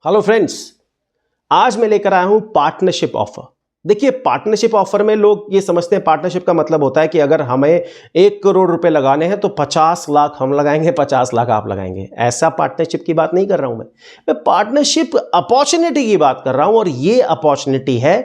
Hello friends, आज मैं लेकर आया हूं पार्टनरशिप ऑफर। देखिए, पार्टनरशिप ऑफर में लोग ये समझते हैं पार्टनरशिप का मतलब होता है कि अगर हमें 1 करोड़ रुपए लगाने हैं तो 50 लाख हम लगाएंगे, 50 लाख आप लगाएंगे। ऐसा पार्टनरशिप की बात नहीं कर रहा हूं मैं पार्टनरशिप अपॉर्चुनिटी की बात कर रहा हूं। और ये अपॉर्चुनिटी है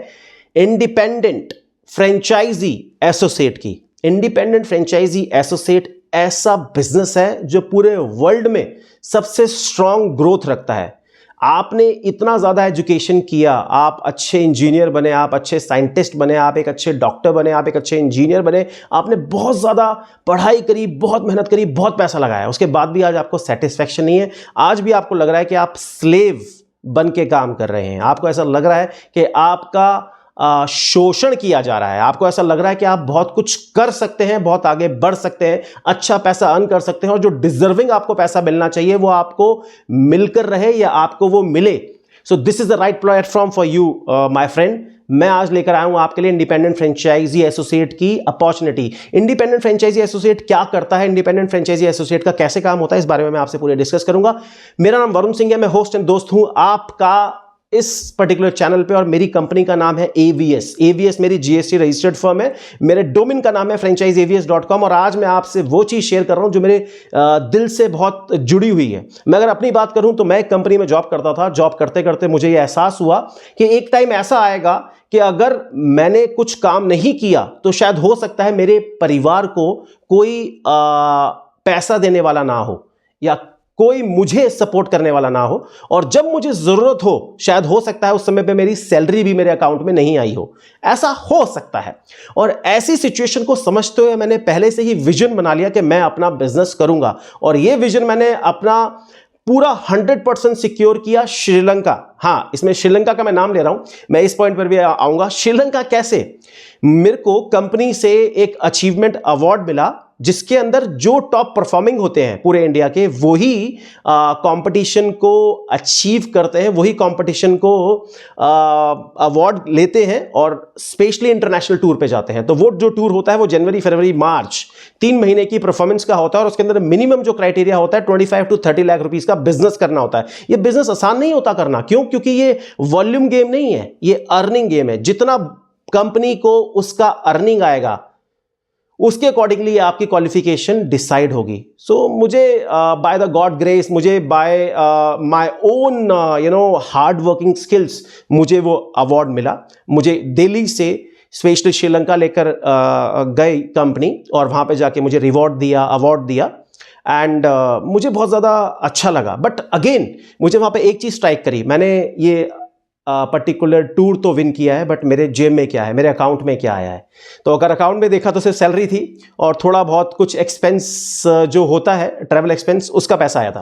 इंडिपेंडेंट फ्रेंचाइजी एसोसिएट की। इंडिपेंडेंट फ्रेंचाइजी एसोसिएट ऐसा बिजनेस है जो पूरे वर्ल्ड में सबसे स्ट्रांग ग्रोथ रखता है। आपने इतना ज़्यादा एजुकेशन किया, आप अच्छे इंजीनियर बने, आप अच्छे साइंटिस्ट बने, आप एक अच्छे डॉक्टर बने, आप एक अच्छे इंजीनियर बने, आपने बहुत ज़्यादा पढ़ाई करी, बहुत मेहनत करी, बहुत पैसा लगाया, उसके बाद भी आज आपको सेटिस्फैक्शन नहीं है। आज भी आपको लग रहा है कि आप स्लेव बन के काम कर रहे हैं। आपको ऐसा लग रहा है कि आपका शोषण किया जा रहा है। आपको ऐसा लग रहा है कि आप बहुत कुछ कर सकते हैं, बहुत आगे बढ़ सकते हैं, अच्छा पैसा अर्न कर सकते हैं, और जो डिजर्विंग आपको पैसा मिलना चाहिए वो आपको मिलकर रहे या आपको वो मिले। So this is the right platform for you my friend. मैं आज लेकर आया हूं आपके लिए इंडिपेंडेंट फ्रेंचाइजी एसोसिएट की अपॉर्चुनिटी। इंडिपेंडेंट फ्रेंचाइजी एसोसिएट क्या करता है, इंडिपेंडेंट फ्रेंचाइजी एसोसिएट का कैसे काम होता है, इस बारे में मैं आपसे पूरे डिस्कस करूंगा। मेरा नाम वरुण सिंह है, मैं होस्ट एंड दोस्त हूं आपका इस पर्टिकुलर चैनल पे, और मेरी कंपनी का नाम है एवीएस। एवीएस मेरी जीएसटी रजिस्टर्ड फर्म है। मेरे डोमेन का नाम है franchiseavs.com। और आज मैं आपसे वो चीज शेयर कर रहा हूं जो मेरे दिल से बहुत जुड़ी हुई है। मैं अगर अपनी बात करूं तो मैं एक कंपनी में जॉब करता था। जॉब करते करते मुझे ये एहसास हुआ कि एक टाइम ऐसा आएगा कि अगर मैंने कुछ काम नहीं किया तो शायद हो सकता है मेरे परिवार को कोई पैसा देने वाला ना हो, या कोई मुझे सपोर्ट करने वाला ना हो, और जब मुझे जरूरत हो शायद हो सकता है उस समय पे मेरी सैलरी भी मेरे अकाउंट में नहीं आई हो। ऐसा हो सकता है। और ऐसी सिचुएशन को समझते हुए मैंने पहले से ही विजन बना लिया कि मैं अपना बिजनेस करूंगा। और ये विजन मैंने अपना पूरा 100% सिक्योर किया श्रीलंका। हाँ, इसमें श्रीलंका का मैं नाम ले रहा हूं, मैं इस पॉइंट पर भी आऊंगा। श्रीलंका कैसे? मेरे को कंपनी से एक अचीवमेंट अवार्ड मिला जिसके अंदर जो टॉप परफॉर्मिंग होते हैं पूरे इंडिया के, वही कंपटीशन को अचीव करते हैं, वही कंपटीशन को अवार्ड लेते हैं और स्पेशली इंटरनेशनल टूर पे जाते हैं। तो वो जो टूर होता है वो जनवरी, फरवरी, मार्च 3 महीने की परफॉर्मेंस का होता है। और उसके अंदर मिनिमम जो क्राइटेरिया होता है 25 to 30 लाख रुपीस का बिजनेस करना होता है। ये बिजनेस आसान नहीं होता करना। क्यों? क्योंकि ये वॉल्यूम गेम नहीं है, ये अर्निंग गेम है। जितना कंपनी को उसका अर्निंग आएगा उसके अकॉर्डिंगली आपकी क्वालिफिकेशन डिसाइड होगी। सो मुझे बाय द गॉड ग्रेस, मुझे by my own hard working skills, मुझे वो अवार्ड मिला। मुझे दिल्ली से स्पेशली श्रीलंका लेकर गई कंपनी, और वहां पे जाके मुझे अवार्ड दिया एंड मुझे बहुत ज़्यादा अच्छा लगा। बट अगेन मुझे वहाँ पे एक चीज़ स्ट्राइक करी। मैंने ये पर्टिकुलर टूर तो विन किया है, बट मेरे जेब में क्या है, मेरे अकाउंट में क्या आया है? तो अगर अकाउंट में देखा तो सिर्फ सैलरी थी और थोड़ा बहुत कुछ एक्सपेंस जो होता है, ट्रैवल एक्सपेंस, उसका पैसा आया था।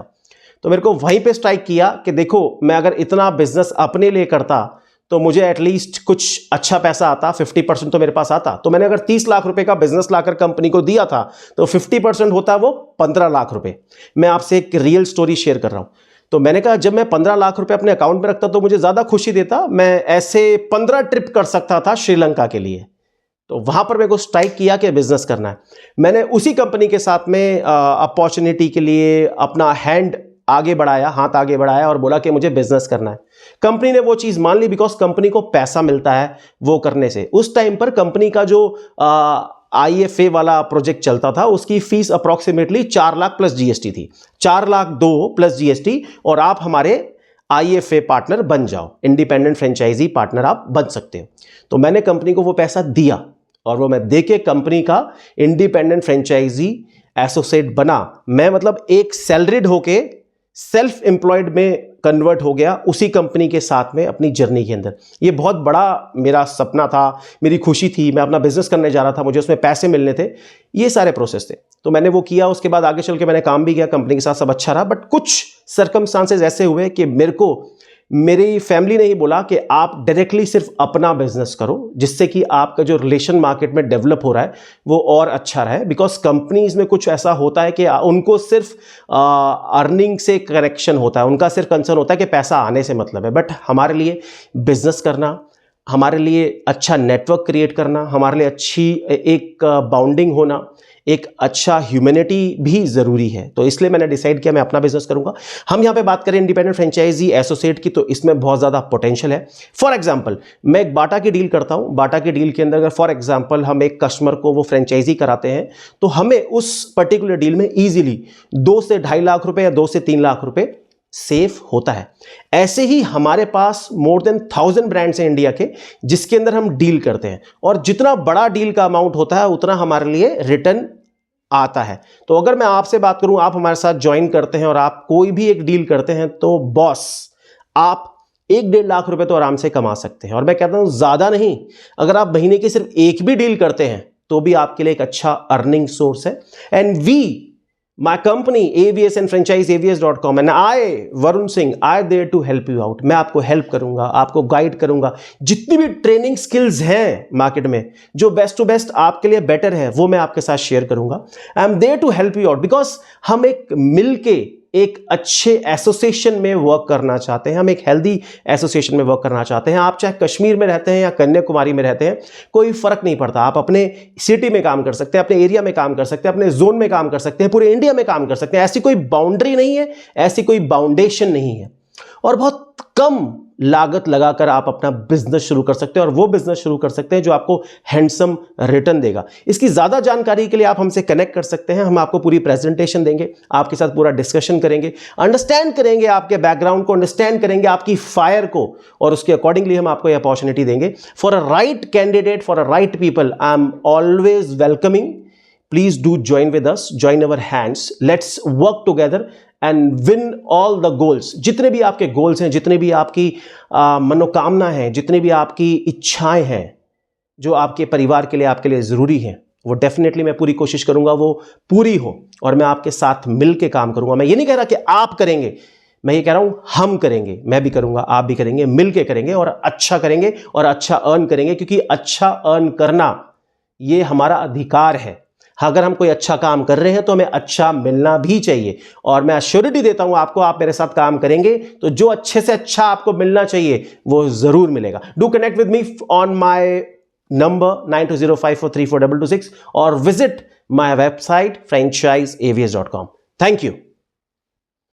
तो मेरे को वहीं पे स्ट्राइक किया कि देखो, मैं अगर इतना बिजनेस अपने लिए करता तो मुझे एटलीस्ट कुछ अच्छा पैसा आता, 50% तो मेरे पास आता। तो मैंने अगर 30 लाख रुपए का बिजनेस लाकर कंपनी को दिया था तो 50% होता वो 15 लाख रुपए। मैं आपसे एक रियल स्टोरी शेयर कर रहा हूं। तो मैंने कहा जब मैं 15 लाख रुपए अपने अकाउंट में रखता तो मुझे ज्यादा खुशी देता। मैं ऐसे 15 ट्रिप कर सकता था श्रीलंका के लिए। तो वहां पर मेरे को स्ट्राइक किया कि बिजनेस करना है। मैंने उसी कंपनी के साथ में अपॉर्चुनिटी के लिए अपना हैंड आगे बढ़ाया, हाथ आगे बढ़ाया, और बोला कि मुझे बिजनेस करना है। कंपनी ने वो चीज मान ली, बिकॉज कंपनी को पैसा मिलता है वो करने से। उस टाइम पर कंपनी का जो IFA वाला प्रोजेक्ट चलता था, उसकी fees approximately 4 lakh plus GST थी। 4 लाख 2 प्लस जीएसटी, और आप हमारे IFA पार्टनर बन जाओ, इंडिपेंडेंट फ्रेंचाइजी पार्टनर आप बन सकते हो। तो मैंने कंपनी को वो पैसा दिया, और वो मैं देके कंपनी का इंडिपेंडेंट फ्रेंचाइजी एसोसिएट बना। मैं मतलब एक सैलरीड होके सेल्फ एम्प्लॉयड में कन्वर्ट हो गया उसी कंपनी के साथ में अपनी जर्नी के अंदर। ये बहुत बड़ा मेरा सपना था, मेरी खुशी थी। मैं अपना बिजनेस करने जा रहा था, मुझे उसमें पैसे मिलने थे, ये सारे प्रोसेस थे। तो मैंने वो किया। उसके बाद आगे चल के मैंने काम भी किया कंपनी के साथ, सब अच्छा रहा। बट कुछ सर्कमस्टांसेस ऐसे हुए कि मेरे को मेरी फैमिली ने ही बोला कि आप डायरेक्टली सिर्फ अपना बिजनेस करो, जिससे कि आपका जो रिलेशन मार्केट में डेवलप हो रहा है वो और अच्छा रहे। बिकॉज कंपनीज में कुछ ऐसा होता है कि उनको सिर्फ अर्निंग से कनेक्शन होता है, उनका सिर्फ कंसर्न होता है कि पैसा आने से मतलब है। बट हमारे लिए बिजनेस करना, हमारे लिए अच्छा नेटवर्क क्रिएट करना, हमारे लिए अच्छी एक बाउंडिंग होना, एक अच्छा ह्यूमैनिटी भी ज़रूरी है। तो इसलिए मैंने डिसाइड किया मैं अपना बिजनेस करूंगा। हम यहाँ पे बात करें इंडिपेंडेंट फ्रेंचाइजी एसोसिएट की, तो इसमें बहुत ज़्यादा पोटेंशियल है। फॉर एग्जाम्पल मैं एक बाटा की डील करता हूँ। बाटा की डील के अंदर अगर फॉर एग्जाम्पल हम एक कस्टमर को वो फ्रेंचाइजी कराते हैं तो हमें उस पर्टिकुलर डील में ईजिली 2 से 2.5 लाख रुपए या 2 से 3 लाख रुपए सेफ होता है। ऐसे ही हमारे पास मोर देन 1000 ब्रांड्स हैं इंडिया के जिसके अंदर हम डील करते हैं, और जितना बड़ा डील का अमाउंट होता है उतना हमारे लिए रिटर्न आता है। तो अगर मैं आपसे बात करूं, आप हमारे साथ ज्वाइन करते हैं और आप कोई भी एक डील करते हैं तो बॉस आप 1-1.5 लाख रुपए तो आराम से कमा सकते हैं। और मैं कहता हूं ज्यादा नहीं, अगर आप महीने की सिर्फ एक भी डील करते हैं तो भी आपके लिए एक अच्छा अर्निंग सोर्स है। And my company AVS and franchiseavs.com and I Varun Singh I there to help you out। मैं आपको हेल्प करूंगा, आपको गाइड करूंगा। जितनी भी ट्रेनिंग स्किल्स हैं मार्केट में जो बेस्ट टू बेस्ट आपके लिए बेटर है वो मैं आपके साथ शेयर करूंगा। I am there to help you out because हम एक मिलके एक अच्छे एसोसिएशन में वर्क करना चाहते हैं, हम एक हेल्दी एसोसिएशन में वर्क करना चाहते हैं। आप चाहे कश्मीर में रहते हैं या कन्याकुमारी में रहते हैं, कोई फर्क नहीं पड़ता। आप अपने सिटी में काम कर सकते हैं, अपने एरिया में काम कर सकते हैं, अपने जोन में काम कर सकते हैं, पूरे इंडिया में काम कर सकते हैं। ऐसी कोई बाउंड्री नहीं है, ऐसी कोई बाउंडेशन नहीं है, और बहुत कम लागत लगाकर आप अपना बिजनेस शुरू कर सकते हैं, और वो बिजनेस शुरू कर सकते हैं जो आपको हैंडसम रिटर्न देगा। इसकी ज्यादा जानकारी के लिए आप हमसे कनेक्ट कर सकते हैं। हम आपको पूरी प्रेजेंटेशन देंगे, आपके साथ पूरा डिस्कशन करेंगे, अंडरस्टैंड करेंगे आपके बैकग्राउंड को, अंडरस्टैंड करेंगे आपकी फायर को, और उसके अकॉर्डिंगली हम आपको ये अपॉर्चुनिटी देंगे। For a right candidate, for a right people, I am always welcoming. Please do join with us, join our hands, let's work together and win all the goals। जितने भी आपके गोल्स हैं, जितने भी आपकी मनोकामना है, जितनी भी आपकी इच्छाएं हैं जो आपके परिवार के लिए, आपके लिए ज़रूरी हैं, वो डेफिनेटली मैं पूरी कोशिश करूंगा वो पूरी हो, और मैं आपके साथ मिल के काम करूंगा। मैं ये नहीं कह रहा कि आप करेंगे, मैं ये कह रहा हूं हम करेंगे, मैं भी करूंगा, आप भी करेंगे, मिल के करेंगे, और अच्छा करेंगे और अच्छा अर्न करेंगे, क्योंकि अच्छा अर्न करना ये हमारा अधिकार है। अगर हम कोई अच्छा काम कर रहे हैं तो हमें अच्छा मिलना भी चाहिए, और मैं एश्योरिटी देता हूं आपको, आप मेरे साथ काम करेंगे तो जो अच्छे से अच्छा आपको मिलना चाहिए वो जरूर मिलेगा। Do connect with me on my number 9205434226 और visit my website franchiseavs.com। Thank you.